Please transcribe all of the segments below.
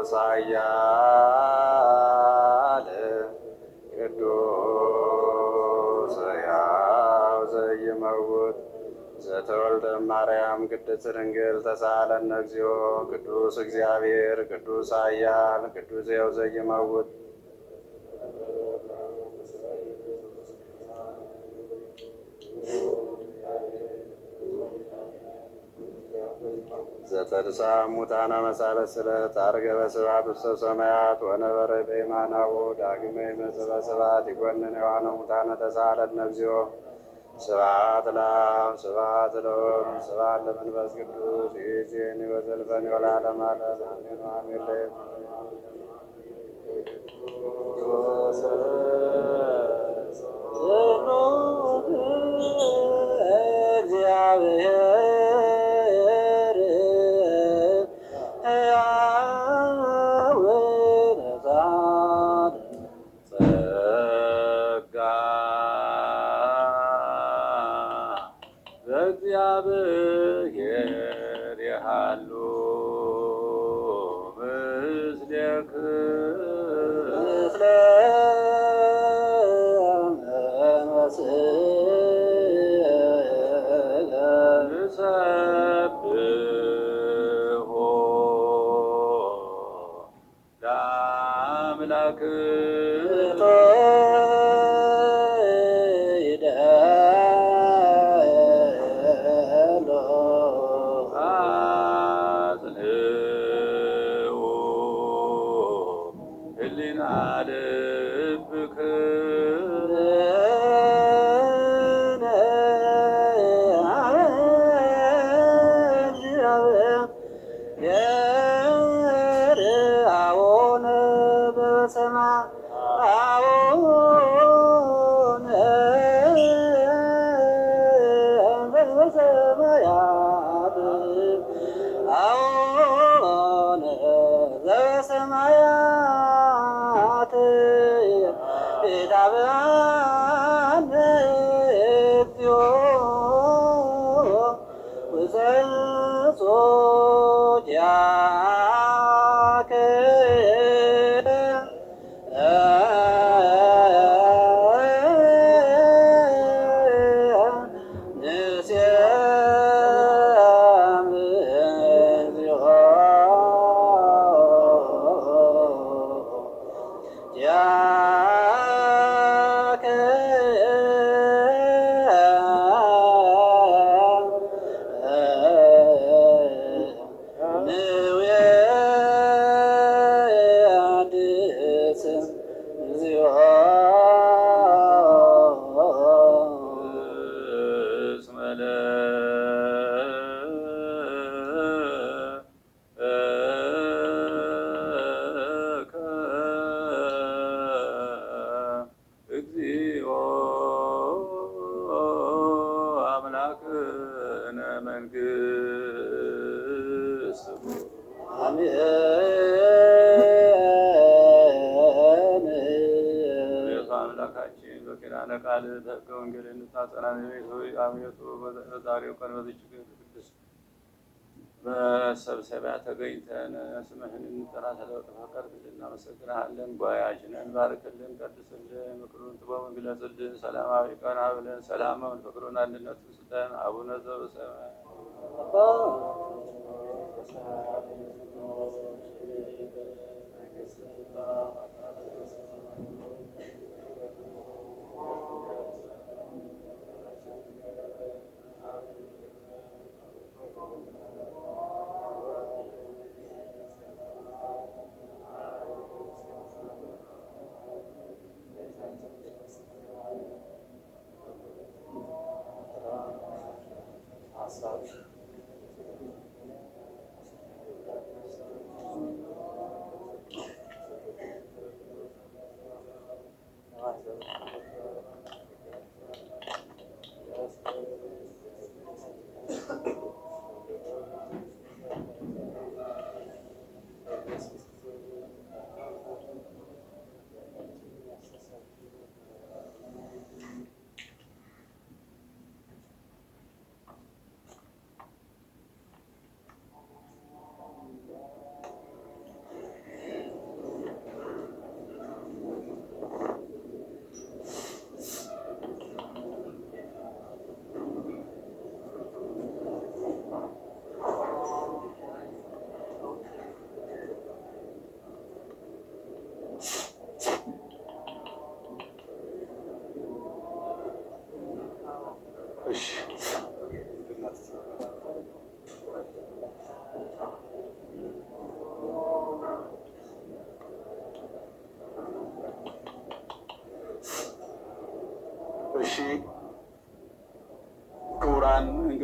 ቅዱስ ኃያል ቅዱስ ሕያው ዘኢይመውት ዘተወልደ ማርያም ቅድስት ድንግል ተሳሃለነ እግዚኦ። ቅዱስ እግዚአብሔር ቅዱስ ኃያል ቅዱስ ሕያው ዘኢይመውት ዘተንሳ ሙታነ መሳለስለት አርገ በስብሐት ውስተ ሰማያት ወነበረ በየማናሁ ዳግመ ይመጽእ በስብሐት ይኰንን ሕያዋነ ሙታነ ተሳሃለነ እግዚኦ። ስብሐት ለአብ ስብሐት ለወልድ ስብሐት ለመንፈስ ቅዱስ ይእዜኒ ወዘልፈኒ ወለዓለመ ዓለም አሜን አሜን። እግዚአብሔር የሃሉ ምስሌክ ምስለ ንሰብሖ ለአምላክ አምላካችን በኪዳነ ቃል በሕገ ወንጌል እንድታጸናን አቤቱ በዛሬው ቀን በዚች ቅድስት መሰብሰቢያ ተገኝተን ስምህን እንጠራ ስለፈቀድክልን እናመሰግንሃለን። ጉባኤያችንን ባርክልን፣ ቀድስልን፣ ምክሩን ጥበቡን ግለጽልን። ሰላማዊ ቀን አብለን ሰላምን፣ ፍቅሩን፣ አንድነትን ስጠን። አቡነ ዘበሰማያት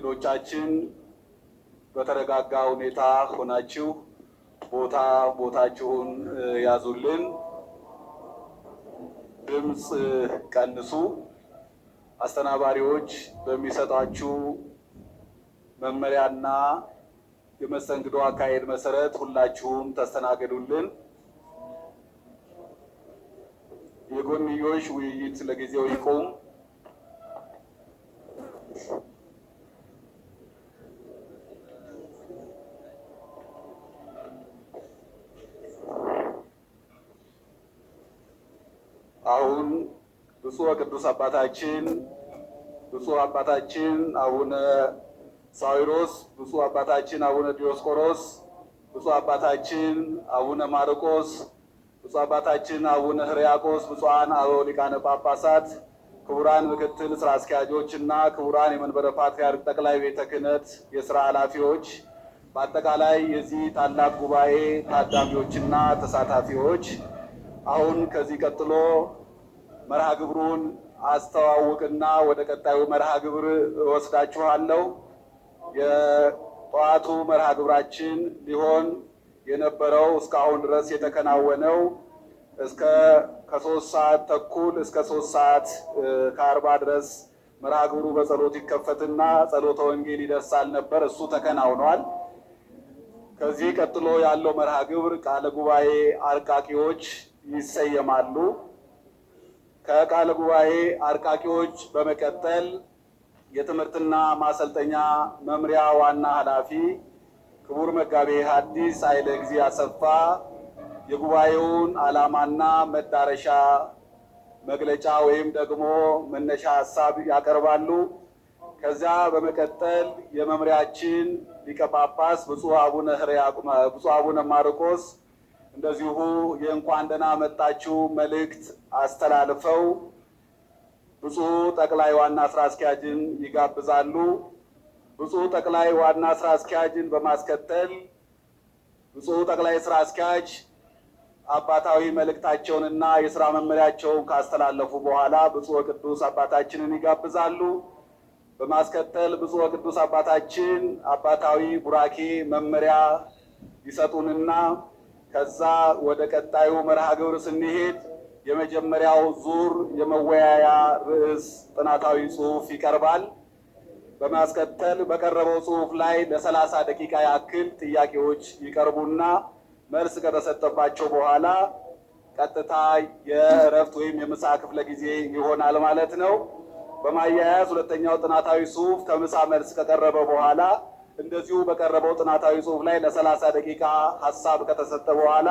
እንግዶቻችን በተረጋጋ ሁኔታ ሆናችሁ ቦታችሁን ያዙልን። ድምፅ ቀንሱ። አስተናባሪዎች በሚሰጣችሁ መመሪያና የመስተንግዶ አካሄድ መሰረት ሁላችሁም ተስተናገዱልን። የጎንዮሽ ውይይት ለጊዜው ይቆም። አሁን ብፁዕ ወቅዱስ አባታችን አቡነ ሳዊሮስ፣ ብፁዕ አባታችን አቡነ ዲዮስቆሮስ፣ ብፁዕ አባታችን አቡነ ማርቆስ፣ ብፁዕ አባታችን አቡነ ሕርያቆስ፣ ብፁዓን አበው ሊቃነ ጳጳሳት፣ ክቡራን ምክትል ስራ አስኪያጆች እና ክቡራን የመንበረ ፓትርያርክ ጠቅላይ ቤተ ክህነት የስራ ኃላፊዎች፣ በአጠቃላይ የዚህ ታላቅ ጉባኤ ታዳሚዎችና ተሳታፊዎች፣ አሁን ከዚህ ቀጥሎ መርሃ ግብሩን አስተዋውቅና ወደ ቀጣዩ መርሃ ግብር እወስዳችኋለሁ። የጠዋቱ መርሃ ግብራችን ሊሆን የነበረው እስካሁን ድረስ የተከናወነው ከ3 ሰዓት ተኩል እስከ 3 ሰዓት ከ40 ድረስ መርሃ ግብሩ በጸሎት ይከፈትና ጸሎተ ወንጌል ይደርሳል ነበር። እሱ ተከናውኗል። ከዚህ ቀጥሎ ያለው መርሃ ግብር ቃለ ጉባኤ አርቃቂዎች ይሰየማሉ። ከቃለ ጉባኤ አርቃቂዎች በመቀጠል የትምህርትና ማሰልጠኛ መምሪያ ዋና ኃላፊ ክቡር መጋቤ ሐዲስ ኃይለ እግዚእ አሰፋ የጉባኤውን ዓላማና መዳረሻ መግለጫ ወይም ደግሞ መነሻ ሀሳብ ያቀርባሉ። ከዚያ በመቀጠል የመምሪያችን ሊቀ ጳጳስ ብፁዕ አቡነ ማርቆስ እንደዚሁ የእንኳን ደህና መጣችሁ መልእክት አስተላልፈው ብፁዕ ጠቅላይ ዋና ስራ አስኪያጅን ይጋብዛሉ። ብፁዕ ጠቅላይ ዋና ስራ አስኪያጅን በማስከተል ብፁዕ ጠቅላይ ስራ አስኪያጅ አባታዊ መልእክታቸውንና የስራ መመሪያቸውን ካስተላለፉ በኋላ ብፁዕ ቅዱስ አባታችንን ይጋብዛሉ። በማስከተል ብፁዕ ቅዱስ አባታችን አባታዊ ቡራኬ መመሪያ ይሰጡንና ከዛ ወደ ቀጣዩ መርሃ ግብር ስንሄድ የመጀመሪያው ዙር የመወያያ ርዕስ ጥናታዊ ጽሑፍ ይቀርባል። በማስከተል በቀረበው ጽሑፍ ላይ ለ30 ደቂቃ ያክል ጥያቄዎች ይቀርቡና መልስ ከተሰጠባቸው በኋላ ቀጥታ የእረፍት ወይም የምሳ ክፍለ ጊዜ ይሆናል ማለት ነው። በማያያዝ ሁለተኛው ጥናታዊ ጽሑፍ ከምሳ መልስ ከቀረበ በኋላ እንደዚሁ በቀረበው ጥናታዊ ጽሑፍ ላይ ለ30 ደቂቃ ሀሳብ ከተሰጠ በኋላ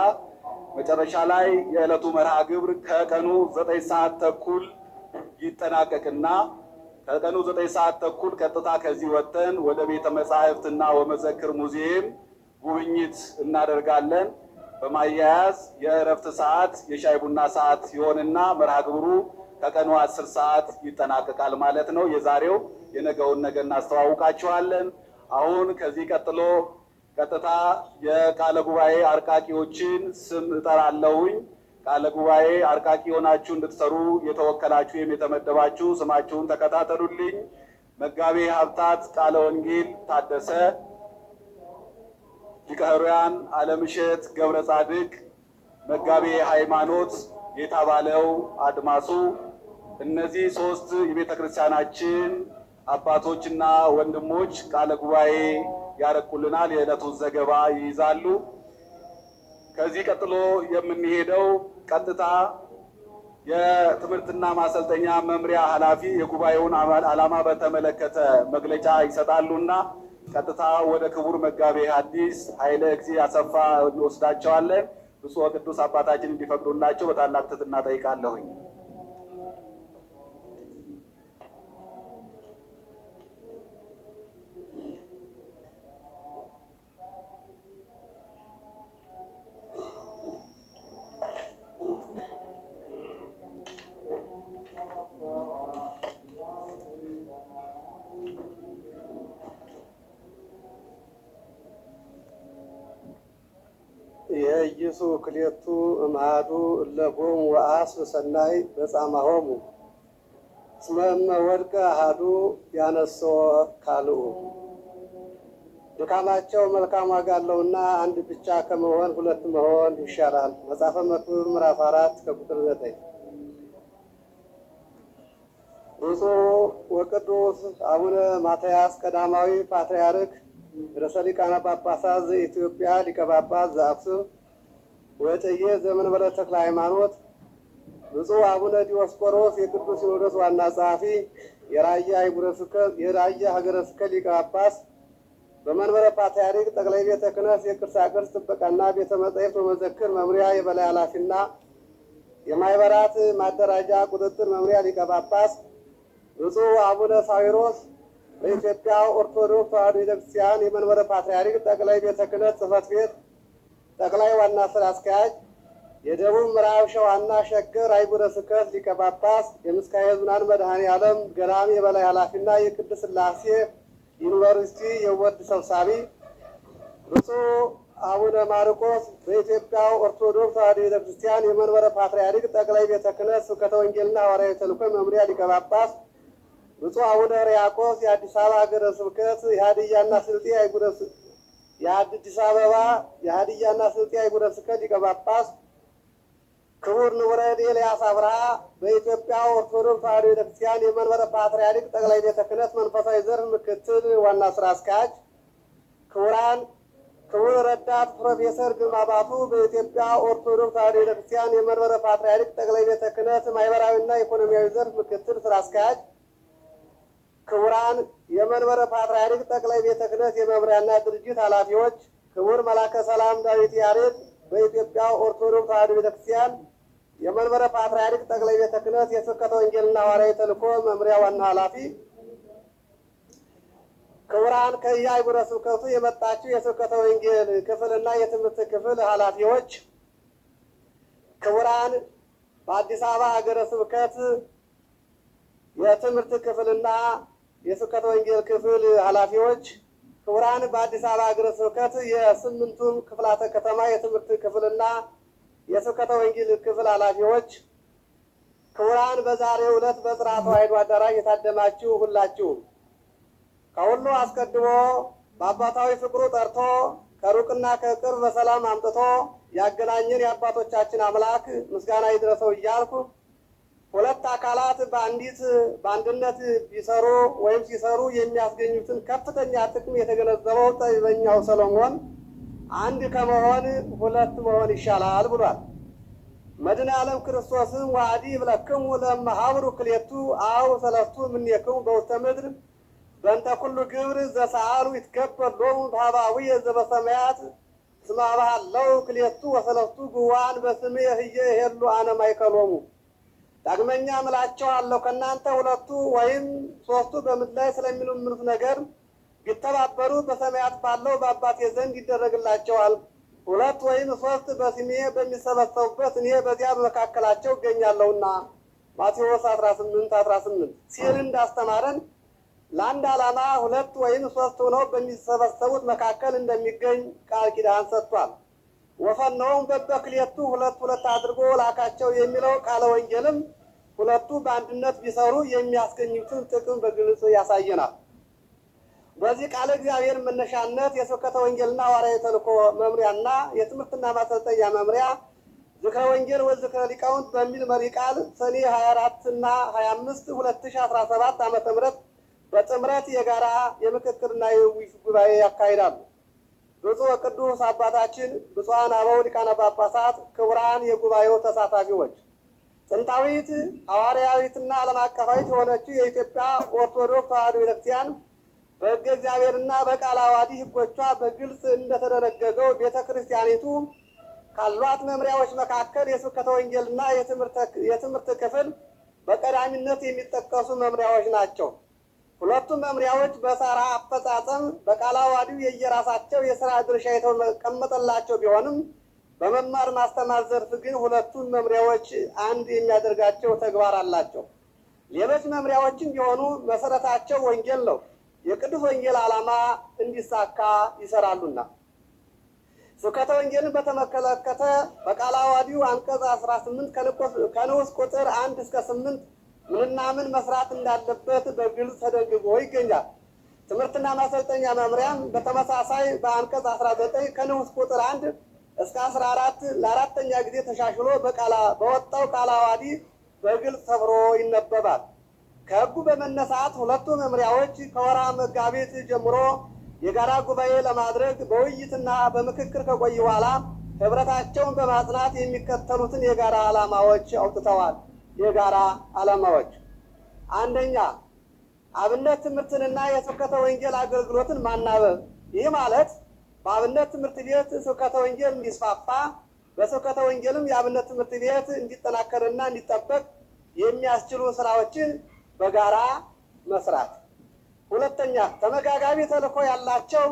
መጨረሻ ላይ የዕለቱ መርሃ ግብር ከቀኑ 9 ሰዓት ተኩል ይጠናቀቅና ከቀኑ 9 ሰዓት ተኩል ቀጥታ ከዚህ ወጥተን ወደ ቤተ መጻሕፍትና ወመዘክር ሙዚየም ጉብኝት እናደርጋለን። በማያያዝ የእረፍት ሰዓት የሻይ ቡና ሰዓት ይሆንና መርሃ ግብሩ ከቀኑ 10 ሰዓት ይጠናቀቃል ማለት ነው። የዛሬው የነገውን ነገ እናስተዋውቃችኋለን። አሁን ከዚህ ቀጥሎ ቀጥታ የቃለ ጉባኤ አርቃቂዎችን ስም እጠራለሁኝ። ቃለ ጉባኤ አርቃቂ ሆናችሁ እንድትሰሩ የተወከላችሁ ወይም የተመደባችሁ ስማችሁን ተከታተሉልኝ። መጋቤ ሀብታት ቃለ ወንጌል ታደሰ፣ ሊቀ ኅሩያን ዓለምሸት ገብረ ጻድቅ፣ መጋቤ ሃይማኖት የታባለው አድማሱ። እነዚህ 3 የቤተ ክርስቲያናችን አባቶችና ወንድሞች ቃለ ጉባኤ ያረቁልናል፣ የዕለቱን ዘገባ ይይዛሉ። ከዚህ ቀጥሎ የምንሄደው ቀጥታ የትምህርትና ማሰልጠኛ መምሪያ ኃላፊ የጉባኤውን ዓላማ በተመለከተ መግለጫ ይሰጣሉና ቀጥታ ወደ ክቡር መጋቤ ሐዲስ ኃይለ እግዚእ አሰፋ እንወስዳቸዋለን። ብፁዕ ቅዱስ አባታችን እንዲፈቅዱላቸው በታላቅ ትሕትና ጠይቃለሁኝ። የኢየሱ ክሌቱ እምአሐዱ እለቦሙ ወአስብ ሰናይ በጻማሆሙ እስመ እመወድቀ አሐዱ ያነሶ ካልኡ። ድካማቸው መልካም ዋጋ አለውና አንድ ብቻ ከመሆን ሁለት መሆን ይሻላል። መጽሐፈ መክብብ ምዕራፍ 4 ከቁጥር 9። ብፁዕ ወቅዱስ አቡነ ማትያስ ቀዳማዊ ፓትርያርክ ርዕሰ ሊቃነ ጳጳሳት ዘኢትዮጵያ ሊቀ ጳጳስ ዘአክሱም ወዕጨጌ ዘመንበረ ተክለ ሃይማኖት፣ ብፁዕ አቡነ ዲዮስቆሮስ የቅዱስ ሲኖዶስ ዋና ጸሐፊ፣ የራያ ሀገረ ስብከት ሊቀ ጳጳስ፣ በመንበረ ፓትርያርክ ጠቅላይ ቤተ ክህነት የቅርሳ ቅርስ ጥበቃና ቤተ መጻሕፍት ወመዘክር መምሪያ የበላይ ኃላፊና የማህበራት ማደራጃ ቁጥጥር መምሪያ ሊቀ ጳጳስ፣ ብፁዕ አቡነ ሳዊሮስ በኢትዮጵያ ኦርቶዶክስ ተዋሕዶ ቤተክርስቲያን የመንበረ ፓትርያርክ ጠቅላይ ቤተ ክህነት ጽሕፈት ቤት ጠቅላይ ዋና ስራ አስኪያጅ፣ የደቡብ ምዕራብ ሸዋና ሸገር አህጉረ ስብከት ሊቀ ጳጳስ፣ የምስካየ ኅዙናን መድኃኔዓለም ገዳም የበላይ ኃላፊና የቅድስት ሥላሴ ዩኒቨርሲቲ የቦርድ ሰብሳቢ፣ ብፁዕ አቡነ ማርቆስ በኢትዮጵያ ኦርቶዶክስ ተዋሕዶ ቤተክርስቲያን የመንበረ ፓትርያርክ ጠቅላይ ቤተ ክህነት ስብከተ ወንጌልና ሐዋርያዊ ተልእኮ መምሪያ ሊቀ ጳጳስ፣ ብፁዕ አቡነ ሪያቆስ የአዲስ አበባ ሀገረ ስብከት የሀዲያና ስልጤ የአዲስ አበባ የሀዲያና ስልጤ አህጉረ ስብከት ሊቀ ጳጳስ፣ ክቡር ንቡረ-እድ ኤልያስ አብርሃ በኢትዮጵያ ኦርቶዶክስ ተዋሕዶ ቤተክርስቲያን የመንበረ ፓትርያርክ ጠቅላይ ቤተ ክህነት መንፈሳዊ ዘርፍ ምክትል ዋና ስራ አስኪያጅ፣ ክቡር ረዳት ፕሮፌሰር ግርማ ባቱ በኢትዮጵያ ኦርቶዶክስ ተዋሕዶ ቤተክርስቲያን የመንበረ ፓትርያርክ ጠቅላይ ቤተ ክህነት ማህበራዊና ኢኮኖሚያዊ ዘርፍ ምክትል ስራ አስኪያጅ፣ ክቡራን የመንበረ ፓትርያርክ ጠቅላይ ቤተ ክህነት የመምሪያና ድርጅት ኃላፊዎች፣ ክቡር መላከ ሰላም ዳዊት ያሬድ በኢትዮጵያ ኦርቶዶክስ ተዋሕዶ ቤተክርስቲያን የመንበረ ፓትርያርክ ጠቅላይ ቤተ ክህነት የስብከተ ወንጌልና ሐዋርያዊ ተልእኮ መምሪያ ዋና ኃላፊ፣ ክቡራን ከየአህጉረ ስብከቱ የመጣችው የስብከተ ወንጌል ክፍልና የትምህርት ክፍል ኃላፊዎች፣ ክቡራን በአዲስ አበባ ሀገረ ስብከት የትምህርት ክፍልና የስብከተ ወንጌል ክፍል ኃላፊዎች፣ ክቡራን በአዲስ አበባ ሀገረ ስብከት የስምንቱም ክፍላተ ከተማ የትምህርት ክፍልና የስብከተ ወንጌል ክፍል ኃላፊዎች፣ ክቡራን በዛሬው ዕለት በጽርሐ ተዋሕዶ አዳራሽ የታደማችሁ ሁላችሁ፣ ከሁሉ አስቀድሞ በአባታዊ ፍቅሩ ጠርቶ ከሩቅና ከቅርብ በሰላም አምጥቶ ያገናኘን የአባቶቻችን አምላክ ምስጋና ይድረሰው እያልኩ ሁለት አካላት በአንድነት ቢሰሩ ወይም ሲሰሩ የሚያስገኙትን ከፍተኛ ጥቅም የተገነዘበው ጠቢበኛው ሰሎሞን አንድ ከመሆን ሁለት መሆን ይሻላል ብሏል። መድኃኔ ዓለም ክርስቶስም ዋዲ ብለክሙ ለመሃብሩ ክሌቱ አው ሰለስቱ እምኔክሙ በውስተ ምድር በእንተ ኩሉ ግብር ዘሰአሉ ይትገበር ሎሙ በኀባዊየ ዘበሰማያት እስመ አብሃለው ክሌቱ ወሰለስቱ ጉዋን በስሜ ህየ ይሄሉ አነ ማእከሎሙ። ዳግመኛ እምላችኋለሁ ከእናንተ ሁለቱ ወይም ሶስቱ በምድር ላይ ስለሚለምኑት ነገር ቢተባበሩ በሰማያት ባለው በአባቴ ዘንድ ይደረግላቸዋል። ሁለት ወይም ሶስት በስሜ በሚሰበሰቡበት እኔ በዚያ በመካከላቸው እገኛለሁና ማቴዎስ 18:18 ሲል እንዳስተማረን ለአንድ ዓላማ ሁለት ወይም ሶስት ሆነው በሚሰበሰቡት መካከል እንደሚገኝ ቃል ኪዳን ሰጥቷል። ወፈነውም በበክሌቱ ሁለት ሁለት አድርጎ ላካቸው የሚለው ቃለ ወንጌልም ሁለቱ በአንድነት ቢሰሩ የሚያስገኙትን ጥቅም በግልጽ ያሳየናል። በዚህ ቃለ እግዚአብሔር መነሻነት የስብከተ ወንጌልና ሐዋርያዊ ተልእኮ መምሪያና የትምህርትና ማሰልጠኛ መምሪያ ዝክረ ወንጌል ወዝክረ ሊቃውንት በሚል መሪ ቃል ሰኔ 24 እና 25 2017 ዓ.ም በጥምረት የጋራ የምክክርና የውይይት ጉባኤ ያካሂዳሉ። ብፁዕ ወቅዱስ አባታችን ብፁዓን አበው ሊቃነ ጳጳሳት፣ ክቡራን የጉባኤው ተሳታፊዎች፣ ጥንታዊት ሐዋርያዊትና ዓለም አቀፋዊት የሆነችው የኢትዮጵያ ኦርቶዶክስ ተዋሕዶ ቤተክርስቲያን በሕገ እግዚአብሔርና በቃለ ዓዋዲ ሕጎቿ በግልጽ እንደተደነገገው ቤተ ክርስቲያኒቱ ካሏት መምሪያዎች መካከል የስብከተ ወንጌልና የትምህርት ክፍል በቀዳሚነት የሚጠቀሱ መምሪያዎች ናቸው። ሁለቱም መምሪያዎች በሥራ አፈጻጸም በቃለ ዓዋዲው የየራሳቸው የሥራ ድርሻ የተቀመጠላቸው ቢሆንም በመማር ማስተማር ዘርፍ ግን ሁለቱም መምሪያዎች አንድ የሚያደርጋቸው ተግባር አላቸው። ሌሎች መምሪያዎችም ቢሆኑ መሰረታቸው ወንጌል ነው። የቅዱስ ወንጌል ዓላማ እንዲሳካ ይሰራሉና። ስብከተ ወንጌልን በተመለከተ በቃለ ዓዋዲው አንቀጽ 18 ከንዑስ ቁጥር 1 እስከ 8 ምንና ምን መስራት እንዳለበት በግልጽ ተደንግጎ ይገኛል። ትምህርትና ማሰልጠኛ መምሪያም በተመሳሳይ በአንቀጽ 19 ከንዑስ ቁጥር 1 እስከ 14 ለአራተኛ ጊዜ ተሻሽሎ በወጣው ቃለ ዓዋዲ በግልጽ ሰፍሮ ይነበባል። ከሕጉ በመነሳት ሁለቱ መምሪያዎች ከወርሃ መጋቢት ጀምሮ የጋራ ጉባኤ ለማድረግ በውይይትና በምክክር ከቆዩ በኋላ ህብረታቸውን በማጽናት የሚከተሉትን የጋራ ዓላማዎች አውጥተዋል። የጋራ ዓላማዎች፣ አንደኛ አብነት ትምህርትንና የስብከተ ወንጌል አገልግሎትን ማናበብ። ይህ ማለት በአብነት ትምህርት ቤት ስብከተ ወንጌል እንዲስፋፋ፣ በስብከተ ወንጌልም የአብነት ትምህርት ቤት እንዲጠናከርና እንዲጠበቅ የሚያስችሉ ስራዎችን በጋራ መስራት። ሁለተኛ ተመጋጋቢ ተልዕኮ ያላቸው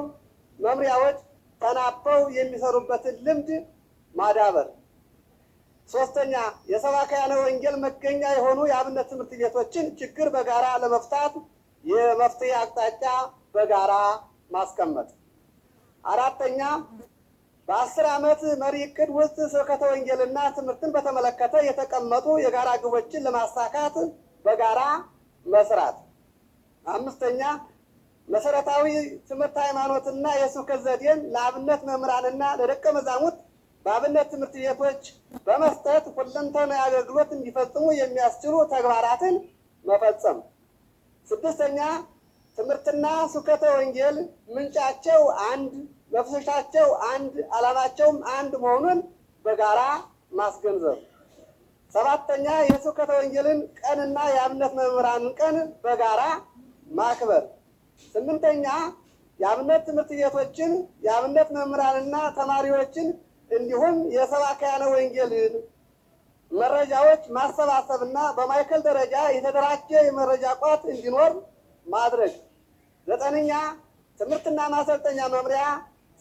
መምሪያዎች ተናበው የሚሰሩበትን ልምድ ማዳበር። ሶስተኛ የሰባክያነ ወንጌል መገኛ የሆኑ የአብነት ትምህርት ቤቶችን ችግር በጋራ ለመፍታት የመፍትሄ አቅጣጫ በጋራ ማስቀመጥ። አራተኛ በ10 ዓመት መሪ ዕቅድ ውስጥ ስብከተ ወንጌልና ትምህርትን በተመለከተ የተቀመጡ የጋራ ግቦችን ለማሳካት በጋራ መስራት። አምስተኛ መሰረታዊ ትምህርት ሃይማኖትና የስብከት ዘዴን ለአብነት መምህራንና ለደቀ መዛሙርት በአብነት ትምህርት ቤቶች በመስጠት ሁለንተናዊ አገልግሎት እንዲፈጽሙ የሚያስችሉ ተግባራትን መፈጸም። ስድስተኛ ትምህርትና ስብከተ ወንጌል ምንጫቸው አንድ፣ መፍሰሻቸው አንድ፣ ዓላማቸውም አንድ መሆኑን በጋራ ማስገንዘብ። ሰባተኛ የስብከተ ወንጌልን ቀንና የአብነት መምህራንን ቀን በጋራ ማክበር። ስምንተኛ የአብነት ትምህርት ቤቶችን የአብነት መምህራንና ተማሪዎችን እንዲሁም የሰባክያነ ወንጌልን መረጃዎች ማሰባሰብና በማዕከል ደረጃ የተደራጀ የመረጃ ቋት እንዲኖር ማድረግ። ዘጠነኛ ትምህርትና ማሰልጠኛ መምሪያ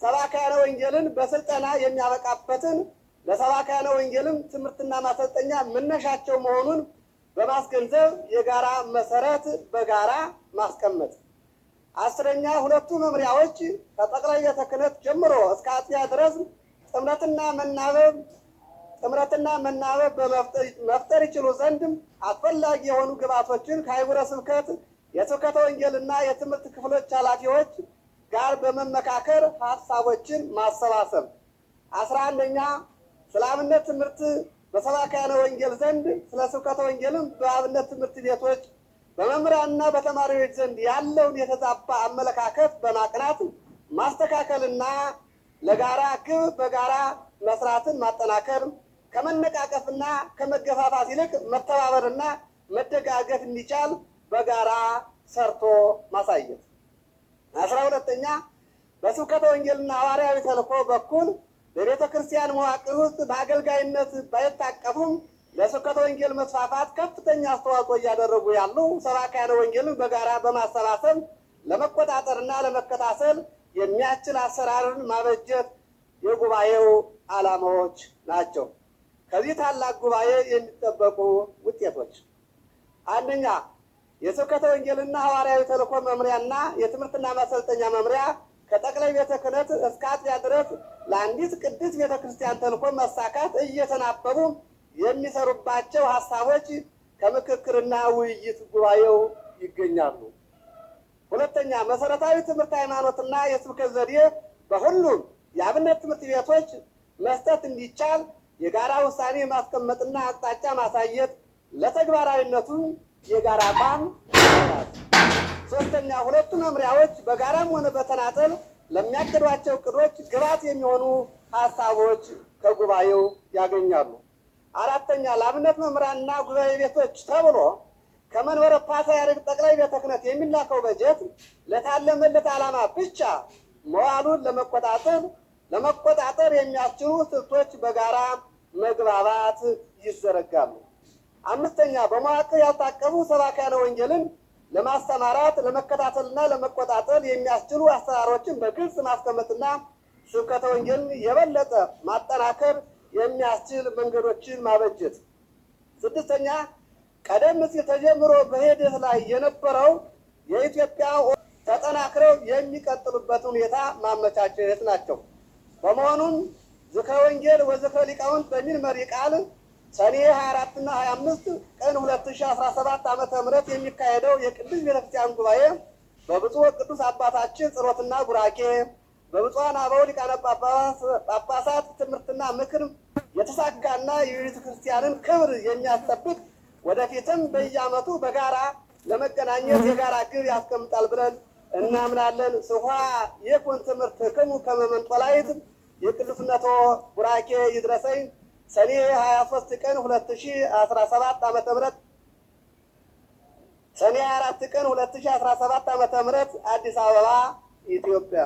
ሰባክያነ ወንጌልን በስልጠና የሚያበቃበትን ለሰባክያነ ወንጌልም ትምህርትና ማሰልጠኛ መነሻቸው መሆኑን በማስገንዘብ የጋራ መሰረት በጋራ ማስቀመጥ። አስረኛ ሁለቱ መምሪያዎች ከጠቅላይ ቤተ ክህነት ጀምሮ እስከ አጥቢያ ድረስ ጥምረትና መናበብ መፍጠር ይችሉ ዘንድ አስፈላጊ የሆኑ ግብዓቶችን ከአህጉረ ስብከት የስብከተ ወንጌልና የትምህርት ክፍሎች ኃላፊዎች ጋር በመመካከር ሀሳቦችን ማሰባሰብ። 11ኛ ስለ አብነት ትምህርት በሰባክያነ ወንጌል ዘንድ ስለ ስብከተ ወንጌልም በአብነት ትምህርት ቤቶች በመምህራንና በተማሪዎች ዘንድ ያለውን የተዛባ አመለካከት በማቅናት ማስተካከልና ለጋራ ግብ በጋራ መስራትን ማጠናከር፣ ከመነቃቀፍና ከመገፋፋት ይልቅ መተባበርና መደጋገፍ እንዲቻል በጋራ ሰርቶ ማሳየት። 12ኛ በስብከተ ወንጌልና ሐዋርያዊ ተልእኮ በኩል በቤተ ክርስቲያን መዋቅር ውስጥ በአገልጋይነት ባይታቀፉም ለስብከተ ወንጌል መስፋፋት ከፍተኛ አስተዋጽኦ እያደረጉ ያሉ ሰባክያነ ወንጌልን በጋራ በማሰባሰብ ለመቆጣጠርና ለመከታተል የሚያስችል አሰራርን ማበጀት የጉባኤው ዓላማዎች ናቸው። ከዚህ ታላቅ ጉባኤ የሚጠበቁ ውጤቶች፣ አንደኛ የስብከተ ወንጌልና ሐዋርያዊ ተልእኮ መምሪያና የትምህርትና ማሰልጠኛ መምሪያ ከጠቅላይ ቤተ ክህነት እስከ አጥቢያ ድረስ ለአንዲት ቅድስት ቤተ ክርስቲያን ተልእኮ መሳካት እየተናበቡ የሚሰሩባቸው ሀሳቦች ከምክክርና ውይይት ጉባኤው ይገኛሉ። ሁለተኛ መሰረታዊ ትምህርት ሃይማኖትና የስብከት ዘዴ በሁሉም የአብነት ትምህርት ቤቶች መስጠት እንዲቻል የጋራ ውሳኔ ማስቀመጥና አቅጣጫ ማሳየት፣ ለተግባራዊነቱ የጋራ አቋም መያዝ። ሶስተኛ ሁለቱ መምሪያዎች በጋራም ሆነ በተናጠል ለሚያቅዷቸው እቅዶች ግብዓት የሚሆኑ ሀሳቦች ከጉባኤው ያገኛሉ። አራተኛ ለአብነት መምህራንና ጉባኤ ቤቶች ተብሎ ከመንበረ ፓትርያርክ ጠቅላይ ቤተ ክህነት የሚላከው በጀት ለታለመለት ዓላማ ብቻ መዋሉን ለመቆጣጠር የሚያስችሉ ስልቶች በጋራ መግባባት ይዘረጋሉ። አምስተኛ በመዋቅር ያልታቀፉ ሰባክያነ ወንጌልን ለማስተማራት ለመከታተልና ለመቆጣጠር የሚያስችሉ አሰራሮችን በግልጽ ማስቀመጥና ስብከተ ወንጌልን የበለጠ ማጠናከር የሚያስችል መንገዶችን ማበጀት። ስድስተኛ ቀደም ሲል ተጀምሮ በሂደት ላይ የነበረው የኢትዮጵያ ተጠናክረው የሚቀጥሉበት ሁኔታ ማመቻቸት ናቸው። በመሆኑም ዝክረ ወንጌል ወዝክረ ሊቃውንት በሚል መሪ ቃል ሰኔ 24 እና 25 ቀን 2017 ዓመተ ምህረት የሚካሄደው የቅዱስ ቤተክርስቲያን ጉባኤ በብፁዕ ቅዱስ አባታችን ጸሎትና ቡራኬ በብፁዓን አበው ሊቃነ ጳጳሳት ትምህርትና ምክር የተሳካና የቤተ ክርስቲያንን ክብር የሚያስጠብቅ ወደፊትም በየዓመቱ በጋራ ለመገናኘት የጋራ ግብ ያስቀምጣል ብለን እናምናለን። ስኳ የኩን ትምህርት ክሙ ከመመንጦላይት የቅዱስነቶ ቡራኬ ይድረሰኝ። ሰኔ 23 ቀን 2017 ዓመተ ምህረት ሰኔ 24 ቀን 2017 ዓመተ ምህረት አዲስ አበባ ኢትዮጵያ